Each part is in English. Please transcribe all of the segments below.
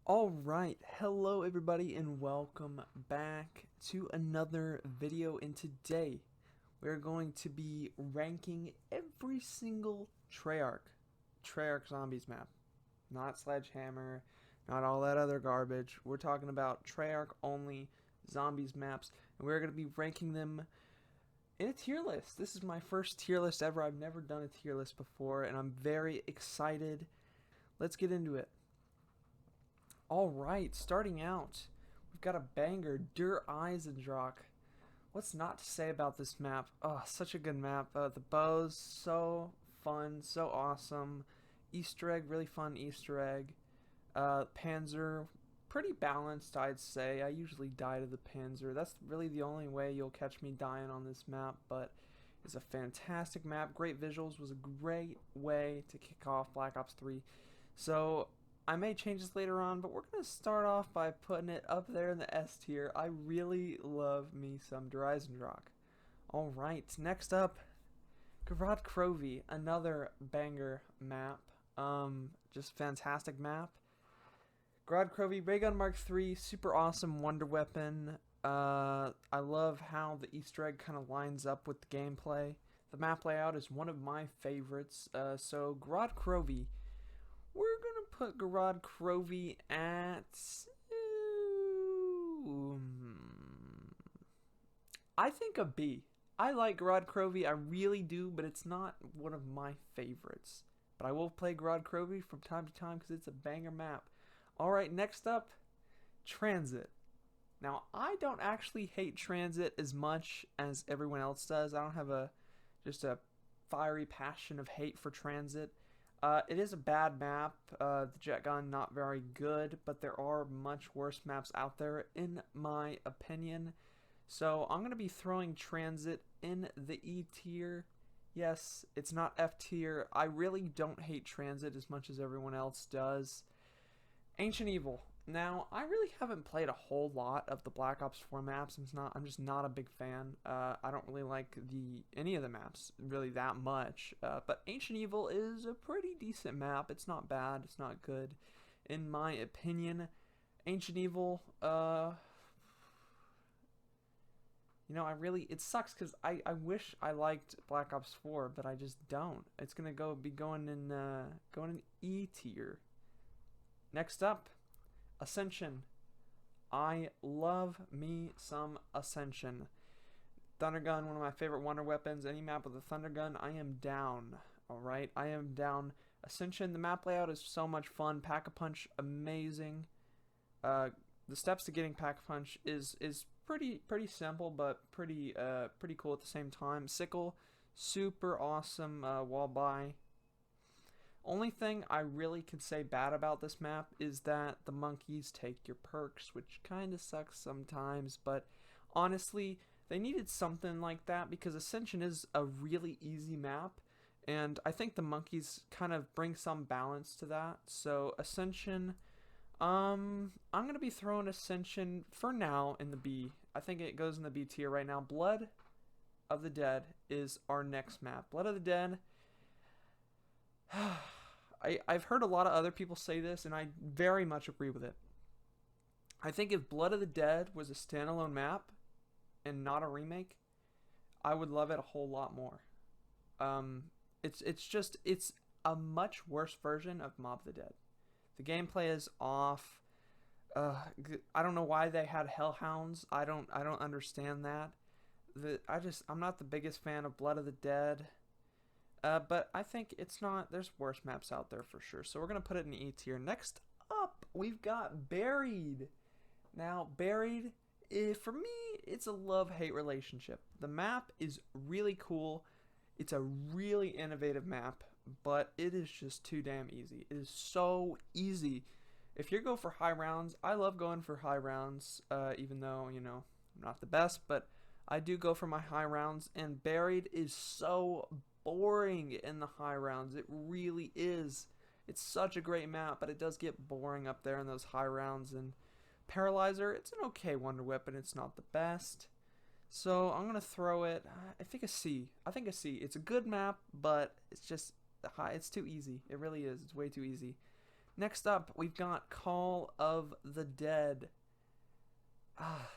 Alright, hello everybody and welcome back to another video, and today we're going to be ranking every single Treyarch Zombies map. Not Sledgehammer, not all that other garbage. We're talking about Treyarch only Zombies maps, and we're going to be ranking them in a tier list. This is my first tier list ever. I've never done a tier list before, and I'm very excited. Let's get into it. Alright, starting out, we've got a banger, Der Eisendrache. What's not to say about this map? Oh, such a good map. The bows, so fun, so awesome. Easter egg, really fun Easter egg. Panzer, pretty balanced, I'd say. I usually die to the Panzer. That's really the only way you'll catch me dying on this map, but it's a fantastic map. Great visuals, was a great way to kick off Black Ops 3. So I may change this later on, but we're going to start off by putting it up there in the S tier. I really love me some Der Eisendrache. Alright, next up, Gorod Krovi, another banger map. Just fantastic map. Gorod Krovi, Raygun Mark III, super awesome wonder weapon. I love how the Easter egg kind of lines up with the gameplay. The map layout is one of my favorites. So Gorod Krovi, we're gonna put Gorod Krovi at I think a B. I like Gorod Krovi, I really do, but it's not one of my favorites. But I will play Gorod Krovi from time to time because it's a banger map. Alright, next up, Transit. Now, I don't actually hate Transit as much as everyone else does. I don't have just a fiery passion of hate for Transit. It is a bad map. The jet gun, not very good, but there are much worse maps out there, in my opinion. So I'm going to be throwing Transit in the E tier. Yes, it's not F tier. I really don't hate Transit as much as everyone else does. Ancient Evil. Now, I really haven't played a whole lot of the Black Ops 4 maps. I'm just not a big fan. I don't really like any of the maps really that much. But Ancient Evil is a pretty decent map. It's not bad. It's not good, in my opinion. Ancient Evil. It sucks because I wish I liked Black Ops 4, but I just don't. It's gonna be going in E tier. Next up, Ascension. I love me some Ascension. Thunder Gun, one of my favorite wonder weapons. Any map with a Thunder Gun, I am down. Alright, I am down. Ascension, the map layout is so much fun. Pack-a-Punch, amazing. The steps to getting Pack-a-Punch is pretty simple, but pretty cool at the same time. Sickle, super awesome wall buy. Only thing I really could say bad about this map is that the monkeys take your perks, which kind of sucks sometimes, but honestly, they needed something like that because Ascension is a really easy map, and I think the monkeys kind of bring some balance to that. So Ascension, I'm going to be throwing Ascension for now in the B. I think it goes in the B tier right now. Blood of the Dead is our next map. Blood of the Dead. I've heard a lot of other people say this, and I very much agree with it. I think if Blood of the Dead was a standalone map and not a remake, I would love it a whole lot more. It's a much worse version of Mob of the Dead. The gameplay is off. I don't know why they had Hellhounds. I don't understand that. I'm not the biggest fan of Blood of the Dead. But I think there's worse maps out there for sure. So we're going to put it in E tier. Next up, we've got Buried. Now, Buried, for me, it's a love-hate relationship. The map is really cool. It's a really innovative map, but it is just too damn easy. It is so easy. If you go for high rounds, I love going for high rounds, even though, I'm not the best, but I do go for my high rounds, and Buried is so boring in the high rounds. It really is. It's such a great map, but it does get boring up there in those high rounds. And Paralyzer, it's an okay wonder weapon. It's not the best. So I'm gonna throw it. I think a C. It's a good map, but it's just it's too easy. It really is. It's way too easy. Next up, we've got Call of the Dead.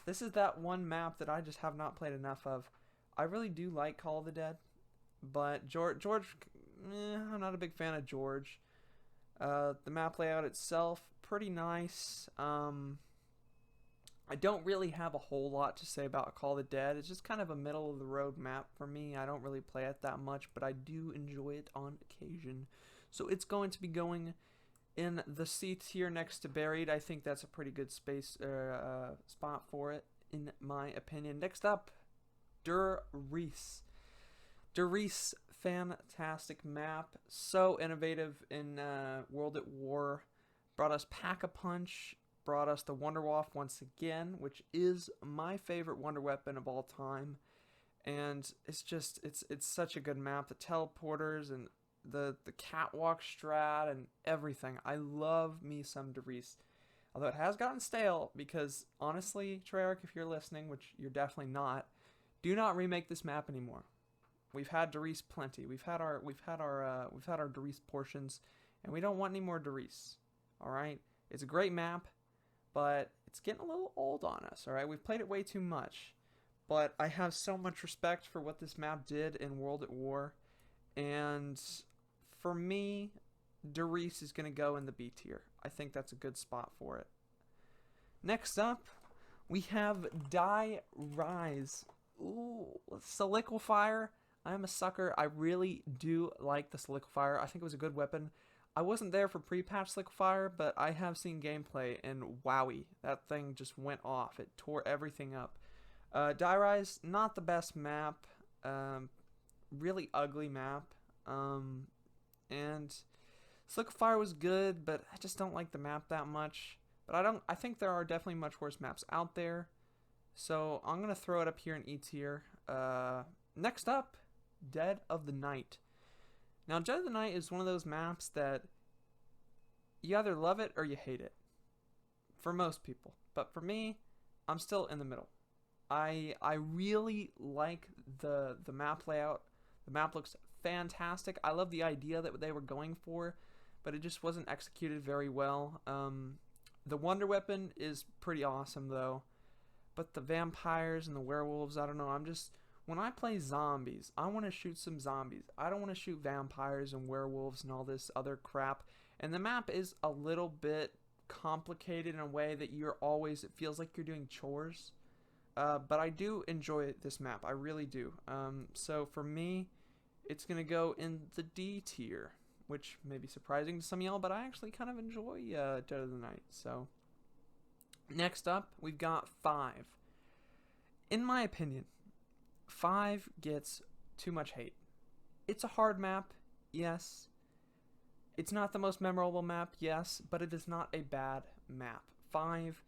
This is that one map that I just have not played enough of. I really do like Call of the Dead, but George, I'm not a big fan of George. The map layout itself, pretty nice. I don't really have a whole lot to say about Call of the Dead. It's just kind of a middle of the road map for me. I don't really play it that much, but I do enjoy it on occasion. So it's going to be going in the C tier next to Buried. I think that's a pretty good spot for it, in my opinion. Next up, Der Riese. Der Riese, fantastic map. So innovative in World at War. Brought us Pack-a-Punch. Brought us the Wunderwaffe once again, which is my favorite wonder weapon of all time. And it's just, it's such a good map. The teleporters and the catwalk strat and everything. I love me some Der Riese. Although it has gotten stale because, honestly, Treyarch, if you're listening, which you're definitely not, do not remake this map anymore. We've had Der Riese plenty. We've had our Der Riese portions, and we don't want any more Der Riese. All right, it's a great map, but it's getting a little old on us. All right, we've played it way too much. But I have so much respect for what this map did in World at War, and for me, Der Riese is going to go in the B tier. I think that's a good spot for it. Next up, we have Die Rise. Ooh, Soliquifier. I'm a sucker. I really do like the Soliquifier. I think it was a good weapon. I wasn't there for pre-patch Soliquifier, but I have seen gameplay, and wowie, that thing just went off. It tore everything up. Die Rise, not the best map. Really ugly map. And Soliquifier was good, but I just don't like the map that much. But I think there are definitely much worse maps out there. So I'm going to throw it up here in E tier. Next up, Dead of the Night. Now, Dead of the Night is one of those maps that you either love it or you hate it. For most people. But for me, I'm still in the middle. I really like the map layout. The map looks fantastic. I love the idea that they were going for, but it just wasn't executed very well. The Wonder Weapon is pretty awesome, though. But the vampires and the werewolves, I don't know. When I play zombies, I want to shoot some zombies. I don't want to shoot vampires and werewolves and all this other crap. And the map is a little bit complicated in a way that it feels like you're doing chores. But I do enjoy this map. I really do. So for me, it's going to go in the D tier, which may be surprising to some of y'all, but I actually kind of enjoy Dead of the Night. So next up, we've got 5. In my opinion, 5 gets too much hate. It's a hard map, yes. It's not the most memorable map, yes, but it is not a bad map. 5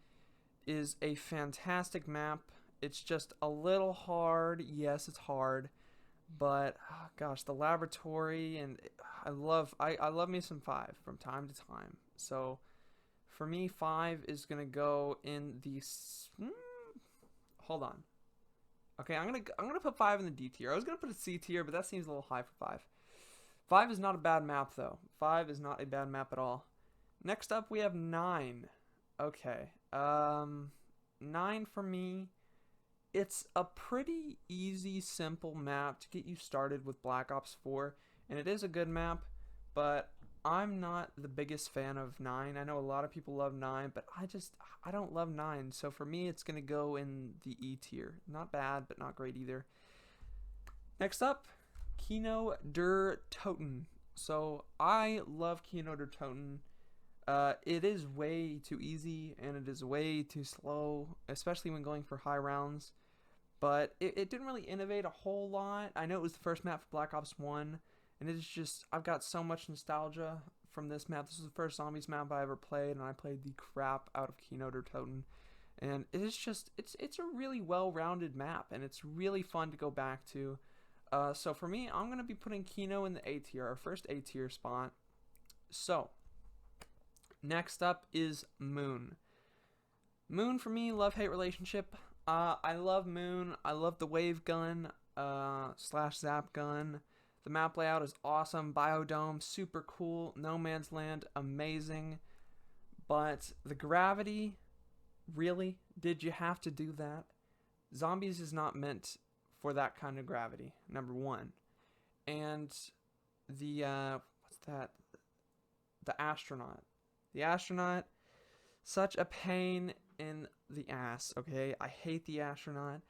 is a fantastic map. It's just a little hard. Yes, it's hard. But, oh gosh, the laboratory, and I love me some 5 from time to time. So, for me, 5 is going to go in the... hold on. Okay, I'm gonna put 5 in the D tier. I was going to put a C tier, but that seems a little high for 5. 5 is not a bad map, though. 5 is not a bad map at all. Next up, we have 9. Okay. 9 for me... It's a pretty easy, simple map to get you started with Black Ops 4, and it is a good map, but I'm not the biggest fan of 9. I know a lot of people love 9, but I don't love 9, so for me it's going to go in the E tier. Not bad, but not great either. Next up, Kino der Toten. So I love Kino der Toten. It is way too easy, and it is way too slow, especially when going for high rounds. But it didn't really innovate a whole lot. I know it was the first map for Black Ops 1, and it is just, I've got so much nostalgia from this map. This was the first Zombies map I ever played, and I played the crap out of Kino der Toten. And it is just, it's a really well-rounded map, and it's really fun to go back to. So for me, I'm going to be putting Kino in the A tier, our first A tier spot. So, next up is Moon. Moon, for me, love-hate relationship. I love Moon. I love the wave gun / zap gun. The map layout is awesome. Biodome, super cool. No Man's Land, amazing. But the gravity, really? Did you have to do that? Zombies is not meant for that kind of gravity, number one. And the, what's that? The astronaut. The astronaut, such a pain in the ass, okay? I hate the astronaut.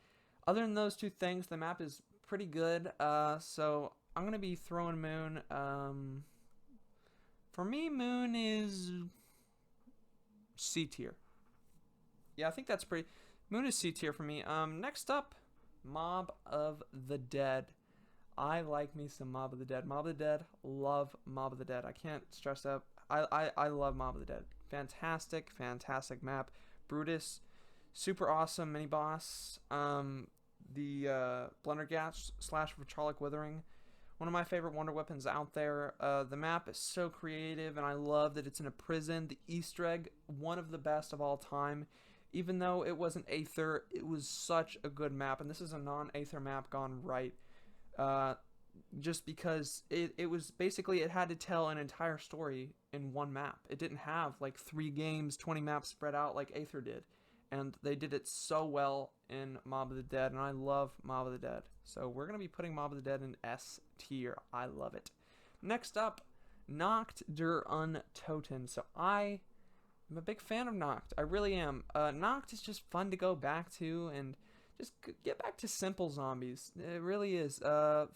Other than those two things, the map is pretty good. So I'm going to be throwing Moon. For me, Moon is C tier. Yeah, I think that's pretty... Moon is C tier for me. Next up, Mob of the Dead. I like me some Mob of the Dead. Mob of the Dead, love Mob of the Dead. I can't stress that. I love Mob of the Dead. Fantastic, fantastic map. Brutus, super awesome mini boss. The Blundergatch / Vitrolic Withering, one of my favorite wonder weapons out there. The map is so creative, and I love that it's in a prison. The Easter egg, one of the best of all time. Even though it wasn't Aether, it was such a good map, and this is a non-Aether map gone right. Just because it was basically, it had to tell an entire story in one map. It didn't have like 3 games, 20 maps spread out like Aether did. And they did it so well in Mob of the Dead, and I love Mob of the Dead. So we're going to be putting Mob of the Dead in S tier. I love it. Next up, Nacht der Untoten. So I'm a big fan of Nacht. I really am. Nacht is just fun to go back to, and just get back to simple zombies. It really is. The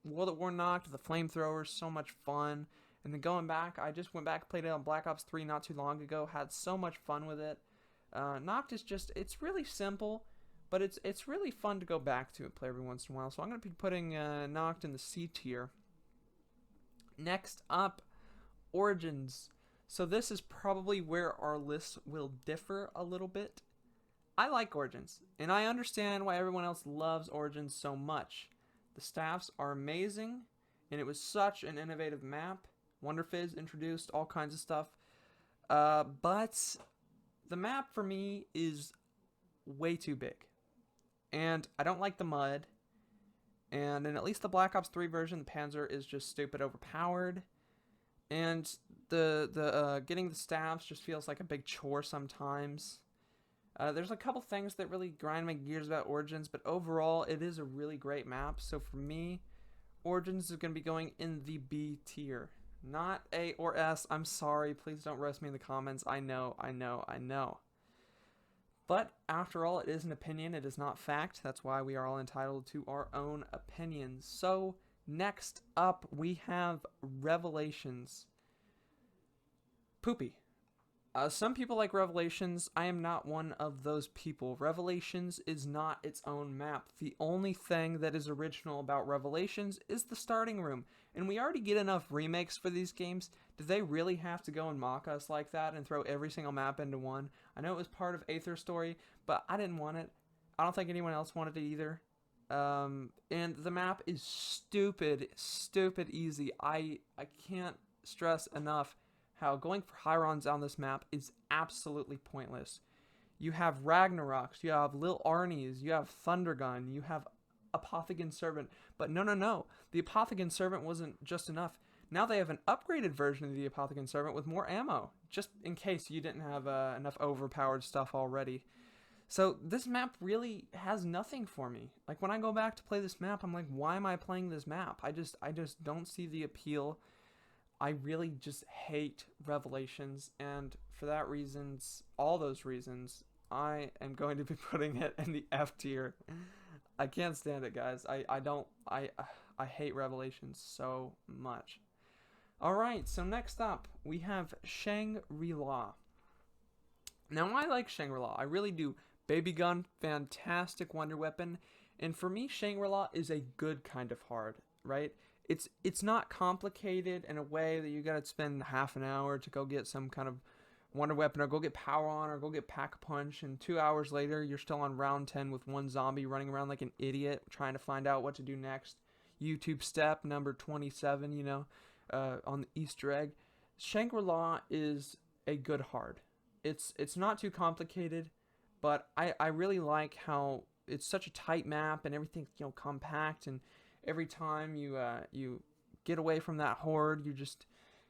World at War Nacht, the flamethrowers, so much fun. And then going back, I just went back, played it on Black Ops 3 not too long ago, had so much fun with it. Nacht is just, it's really simple, but it's really fun to go back to and play every once in a while. So I'm going to be putting Nacht in the C tier. Next up, Origins. So this is probably where our list will differ a little bit. I like Origins, and I understand why everyone else loves Origins so much. The staffs are amazing, and it was such an innovative map. Wonder Fizz introduced all kinds of stuff. But the map for me is way too big. And I don't like the mud. And in at least the Black Ops 3 version, the Panzer is just stupid overpowered. And the getting the staffs just feels like a big chore sometimes. There's a couple things that really grind my gears about Origins, but overall, it is a really great map. So for me, Origins is going to be going in the B tier. Not A or S. I'm sorry. Please don't roast me in the comments. I know. But after all, it is an opinion. It is not fact. That's why we are all entitled to our own opinions. So next up, we have Revelations. Poopy. Some people like Revelations. I am not one of those people. Revelations is not its own map. The only thing that is original about Revelations is the starting room. And we already get enough remakes for these games. Do they really have to go and mock us like that and throw every single map into one? I know it was part of Aether's story, but I didn't want it. I don't think anyone else wanted it either. And the map is stupid easy. I can't stress enough how going for Hyrons on this map is absolutely pointless. You have Ragnaroks, you have Lil Arnie's, you have Thundergun, you have Apothegm Servant. But no. The Apothegm Servant wasn't just enough. Now they have an upgraded version of the Apothegm Servant with more ammo, just in case you didn't have enough overpowered stuff already. So this map really has nothing for me. Like when I go back to play this map, I'm like, why am I playing this map? I just don't see the appeal. I really just hate Revelations, and for that reasons, all those reasons, I am going to be putting it in the F tier. I can't stand it, guys. I hate Revelations so much. Alright, so next up, we have Shangri-La. Now, I like Shangri-La. I really do. Baby Gun, fantastic wonder weapon. And for me, Shangri-La is a good kind of hard, right? It's not complicated in a way that you gotta spend half an hour to go get some kind of wonder weapon, or go get power on, or go get Pack-a-Punch, and 2 hours later, you're still on round 10 with one zombie running around like an idiot, trying to find out what to do next. YouTube step number 27, on the Easter egg. Shangri-La is a good hard. It's not too complicated, but I really like how it's such a tight map and everything's compact, and every time you get away from that horde, you just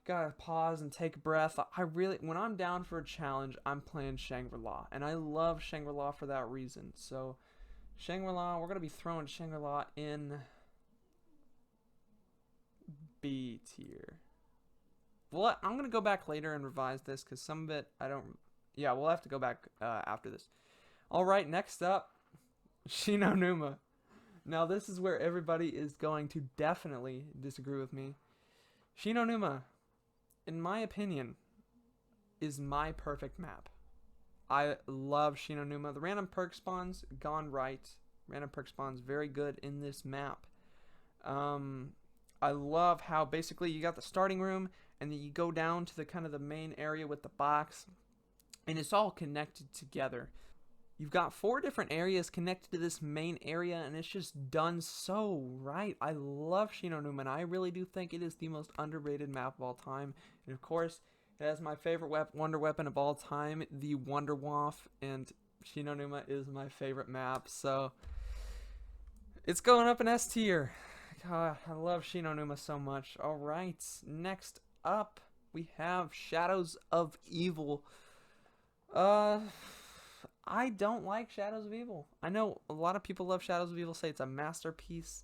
gotta pause and take a breath. When I'm down for a challenge, I'm playing Shangri-La, and I love Shangri-La for that reason. So Shangri-La, we're gonna be throwing Shangri-La in B tier. Well, I'm gonna go back later and revise this because some of it I don't. Yeah, we'll have to go back after this. All right, next up, Shi No Numa. Now this is where everybody is going to definitely disagree with me. Shi No Numa, in my opinion, is my perfect map. I love Shi No Numa. The random perk spawns gone right. Random perk spawns very good in this map. I love how basically you got the starting room and then you go down to the kind of the main area with the box, and it's all connected together. You've got 4 different areas connected to this main area, and it's just done so right. I love Shi No Numa, and I really do think it is the most underrated map of all time. And of course, it has my favorite wonder weapon of all time, the Wonder Waff, and Shi No Numa is my favorite map, so it's going up in S tier. God, I love Shi No Numa so much. Alright, next up, we have Shadows of Evil. I don't like Shadows of Evil. I know a lot of people love Shadows of Evil, say it's a masterpiece,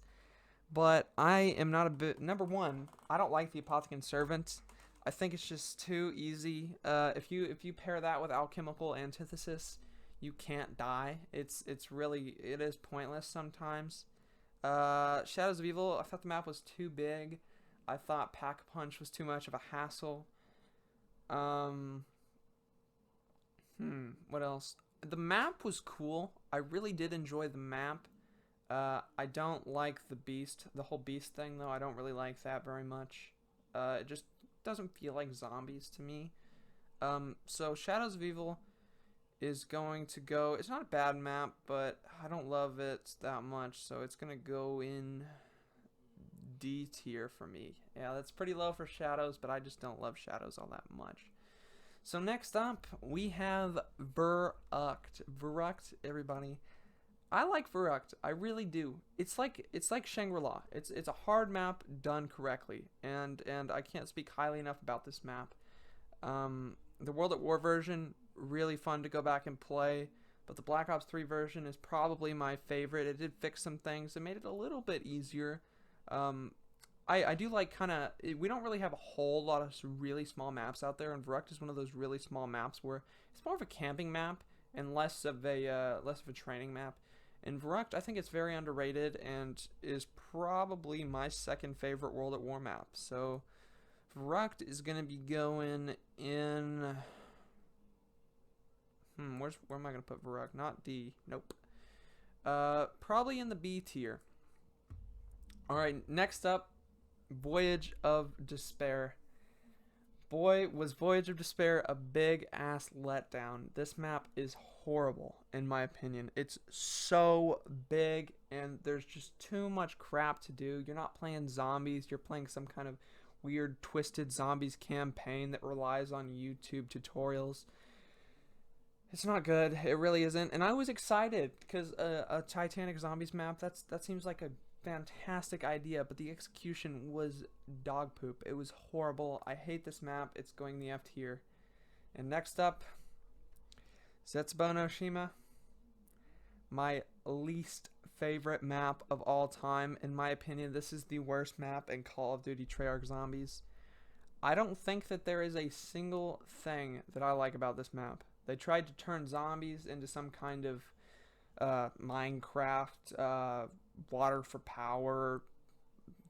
but I am not a bit. Number one, I don't like the Apothecary Servant. I think it's just too easy. If you pair that with Alchemical Antithesis, you can't die. It is pointless sometimes. Shadows of Evil, I thought the map was too big. I thought Pack-a-Punch was too much of a hassle. What else? The map was cool. I really did enjoy the map. I don't like the whole beast thing though. I don't really like that very much. It just doesn't feel like zombies to me. So Shadows of Evil is going to go. It's not a bad map, but I don't love it that much, so it's gonna go in D tier for me. Yeah, that's pretty low for Shadows, but I just don't love Shadows all that much. So next up, we have Verrucht. Verrucht, everybody. I like Verrucht. I really do. It's like Shangri-La. It's a hard map done correctly, and I can't speak highly enough about this map. The World at War version, really fun to go back and play, but the Black Ops 3 version is probably my favorite. It did fix some things. It made it a little bit easier. I do like we don't really have a whole lot of really small maps out there, and Verrucht is one of those really small maps where it's more of a camping map and less of a training map. And Verrucht, I think it's very underrated and is probably my second favorite World at War map. So Verrucht is gonna be going in. Where am I gonna put Verrucht? Not D. Nope. Probably in the B tier. All right, next up, Voyage of Despair. Boy, was Voyage of Despair a big ass letdown. This map is horrible, in my opinion. It's so big, and there's just too much crap to do. You're not playing zombies, you're playing some kind of weird twisted zombies campaign that relies on YouTube tutorials. It's not good. It really isn't. And I was excited because a Titanic Zombies map, that seems like a fantastic idea, but the execution was dog poop. It was horrible. I hate this map. It's going in the F tier. And next up, Zetsubou no Shima. My least favorite map of all time. In my opinion, this is the worst map in Call of Duty Treyarch Zombies. I don't think that there is a single thing that I like about this map. They tried to turn zombies into some kind of Minecraft, water for power,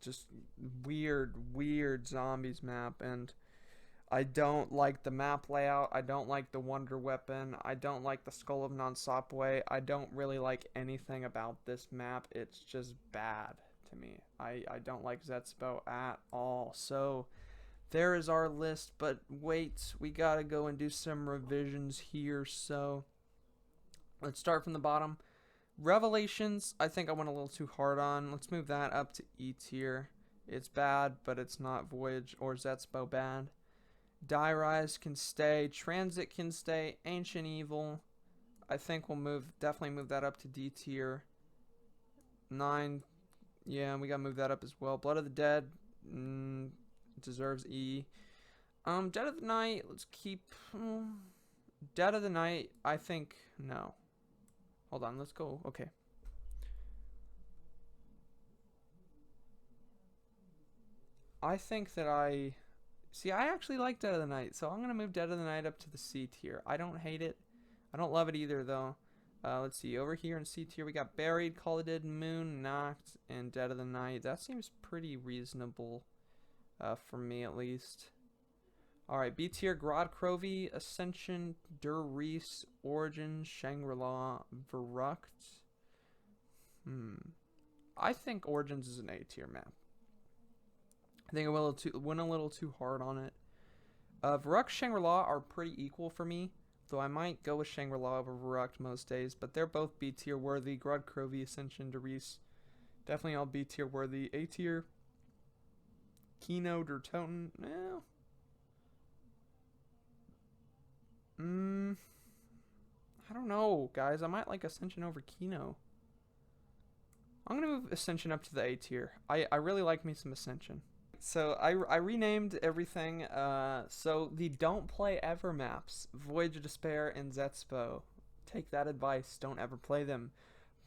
just weird zombies map, and I don't like the map layout. I don't like the wonder weapon. I don't like the Skull of Non-Stopway. I don't really like anything about this map. It's just bad to me. I don't like Zetsubou at all. So there is our list, but wait, we gotta go and do some revisions here. So let's start from the bottom. Revelations, I think I went a little too hard on. Let's move that up to E tier. It's bad, but it's not Voyage or Zetsubou bad. Die Rise can stay. Transit can stay. Ancient Evil, I think we'll definitely move that up to D tier. 9, Yeah, we gotta move that up as well. Blood of the Dead deserves E. Dead of the Night, let's keep... Dead of the Night, I think... No. Hold on, let's go. Okay. I think that I... See, I actually like Dead of the Night, so I'm going to move Dead of the Night up to the C tier. I don't hate it. I don't love it either, though. Let's see. Over here in C tier, we got Buried, Call of Dead, Moon, Knocked, and Dead of the Night. That seems pretty reasonable, for me at least. Alright, B tier, Grod Krovi, Ascension, Der Riese, Origins, Shangri-La, Verrucht. I think Origins is an A tier map. I think I went a little too hard on it. Verrucht, Shangri-La are pretty equal for me, though I might go with Shangri-La over Verrucht most days, but they're both B tier worthy. Grod Krovi, Ascension, Der Riese, definitely all B tier worthy. A tier, Kino, Der Toten, no. I don't know, guys. I might like Ascension over Kino. I'm going to move Ascension up to the A tier. I really like me some Ascension. So I renamed everything. So the Don't Play Ever maps, Voyage of Despair and Zetspo. Take that advice. Don't ever play them.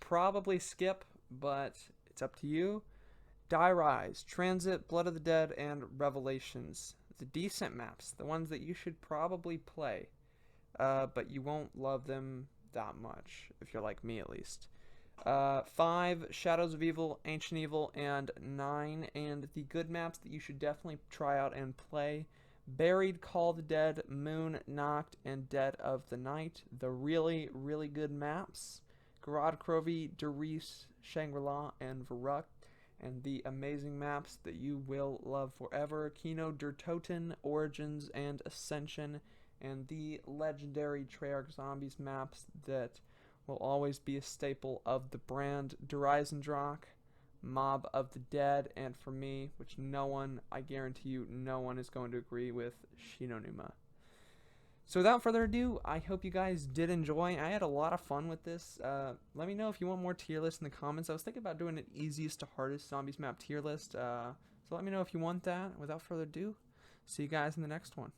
Probably skip, but it's up to you. Die Rise, Transit, Blood of the Dead, and Revelations. The decent maps. The ones that you should probably play. But you won't love them that much, if you're like me at least. 5, Shadows of Evil, Ancient Evil, and 9, and the good maps that you should definitely try out and play. Buried, Call of the Dead, Moon, Knocked, and Dead of the Night. The really, really good maps. Grod Krovi, Der Riese, Shangri-La, and Verrucht. And the amazing maps that you will love forever. Kino, Der Toten, Origins, and Ascension. And the legendary Treyarch Zombies maps that will always be a staple of the brand. Der Eisendrache, Mob of the Dead, and for me, which no one, I guarantee you, no one is going to agree with, Shinonuma. So without further ado, I hope you guys did enjoy. I had a lot of fun with this. Let me know if you want more tier lists in the comments. I was thinking about doing an easiest to hardest Zombies map tier list. So let me know if you want that. Without further ado, see you guys in the next one.